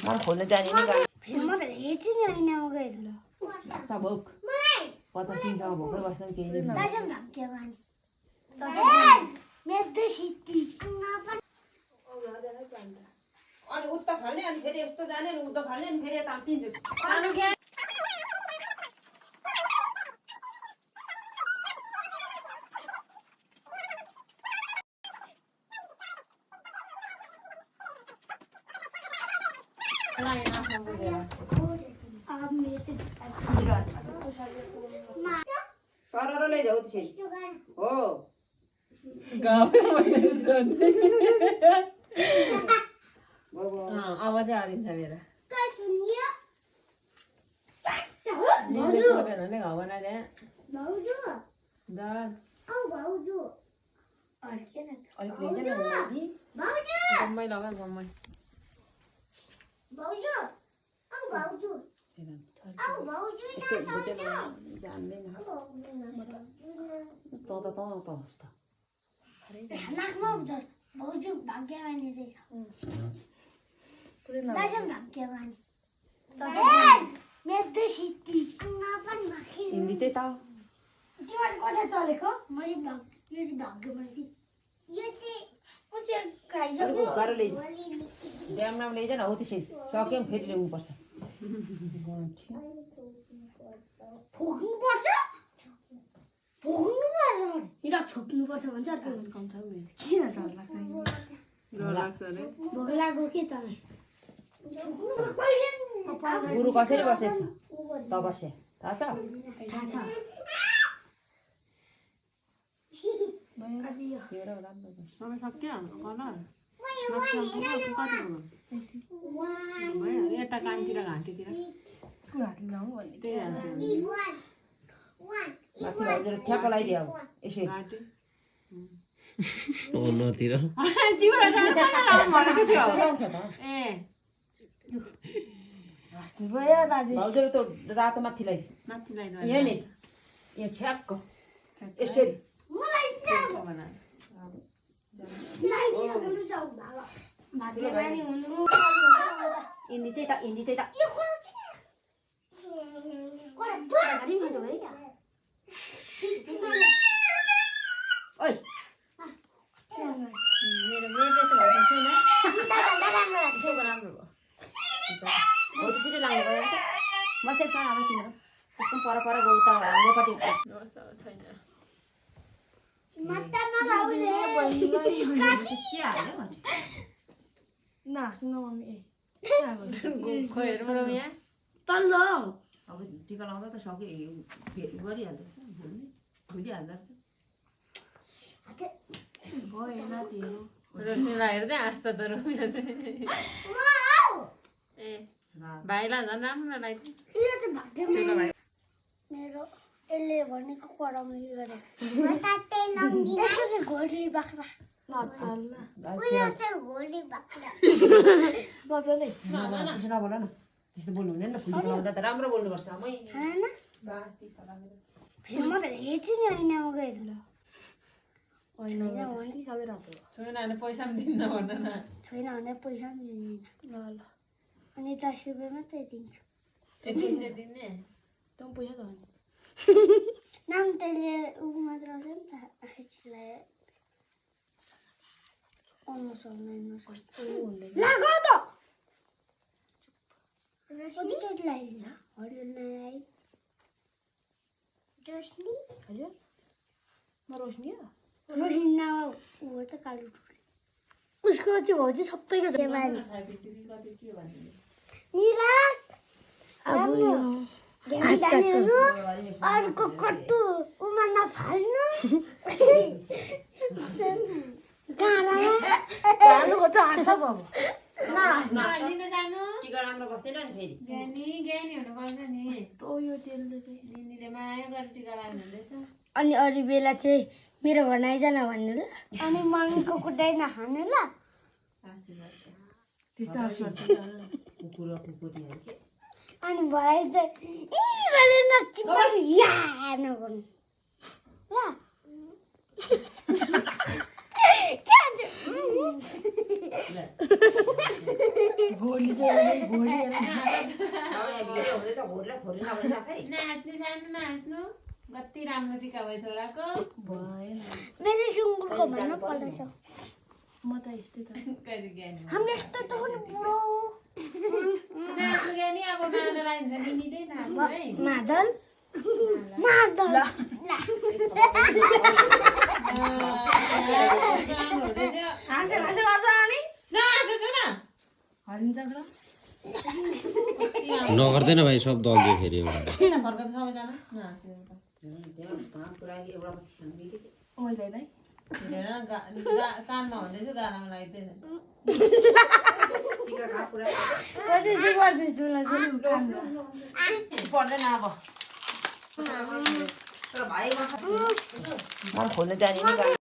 मन खोल्न जाने नि गाडी फेरि हेर्छु नि होइन म गएर ल लाग्छ भोक 50 दिनसम्म भोकै बस्नु केही दिन दाजम भाग्य मानि मेदै सिटी अनि उता फाल्ने अनि फेरि यस्तो जाने अनि उता फाल्ने अनि फेरि यता तिनचोटि सानो ग्या सरर लैजाऊ त्यसरी हो आवाज आदिन्छ मेरो गम्मै लगा गम्मै यस्तो बुझेर जान्दैन नाकमा भाउजू भाग्यमानी रहेछ दाजम भाग्यमानी मेदै सिटी पनि हिन्दी चाहिँ त तिमीहरू कसरी चलेको मैले यो चाहिँ भाग्यमानी यो चाहिँ गाह्रो लैजा ड्याम नाम लैजा न हो त्यसरी सक्यो फेरि ल्याउनुपर्छ फोक्नुपर्छ हिँड छोप्नुपर्छ भन्छ अर्को किन डर लाग्छ भोक लाग्यो के तँलाई गुरु कसरी बसेको छ तपस्या थाहा छ थाहा छ समय सक्यो कलर यता कानतिर घाँटीतिर त्यही माथि हजुर ठ्याक्क लगाइदियो अब यसरी घाँटी नतिर लगाउँछ त ए हजुर त रातो माथि लगाइ माथि यहाँ नि यहाँ ठ्याक्क यसरी हिन्दी चाहिँ त ओइ मेरो त्यस्तो भएको छैन राम्रो भयो हो त्यसरी लाग्नु पर्यो बसेको छ अब तिम्रो त्यसको पर गयो त नेपाली छैन तल्लो अब टिका लाउँदा त सक्यो गरिहाल्दछ भुलिहाल्दछ रोशनीलाई हेर्दै हाँस्छ त रोमिया चाहिँ ए भाइलाई झन् राम्रो लाग्यो मेरो यसले भनेको कराउने गरे घोडी बाख्रा त्यसो नबोल न त्यस्तो बोल्नु हुँदैन नि त फुली लाउँदा त राम्रो बोल्नुपर्छ फेरि म त हेर्छु नि ऐनामा गएर ल छोइन होइन पैसा पनि दिन्न भन न छैन भने पैसा पनि दिँदैन ल अनि 10 रुपियाँ मात्रै दिन्छु यति चाहिँ दिने तँ पैसा त नाम तैँले ऊ मात्र आउँछ नि त आखिरलाई लगाऊ त कतिचोटि लगाइदिन्छ हरियो नआई रोशनी हजुर म रोशनी हो रोशनी नाम ऊ त कालो टुक्री उसको चाहिँ भाउजू सबैको छ निला अब अर्को कट्टु उमा नफाल्नु गालाको त हाँस बाबु टिका राम्रो बस्दैन नि फेरि ज्ञानी हुनुपर्छ नि यो तेलले चाहिँ दिदीले माया गरेर टिका लाग्नु हुँदैछ अनि अरू बेला चाहिँ मेरो घर आइज भन्नु ल अनि मम्मीको कुटाइ नखानु ल अनि भराइ चाहिँ या नगर्नु ल घोडी चाहिँ घोडी हुँदैछ घोरीलाई खोरी नभइसक्यो खै नाच्नु सानो नाच्नु कति राम्रो टिका भयो छोराको भएन मेरो सुँगुरको भन्न पर्दैछ म त यस्तै त कहिले ज्ञानी हामी यस्तो त पनि बुढो नाच्नु ज्ञानी अब गाना लाइन्छ नि निकै नाच्नु है मादल मादल राम्रो हुँदैथ्यो हाँसे हाँसे गर्छ अनि नाच्छ न हरिन्छ र नगर्दैन भाइ सब दल्दियो फेरि एउटा किन फर्काउँछ सबैजना नाच्यो एउटा मैले नै हेरेर कानमा भन्दैछु गानामा लाग्दैन टिका खा पुरा पर्दैन अब तर भाइ म खोल्न जाने नि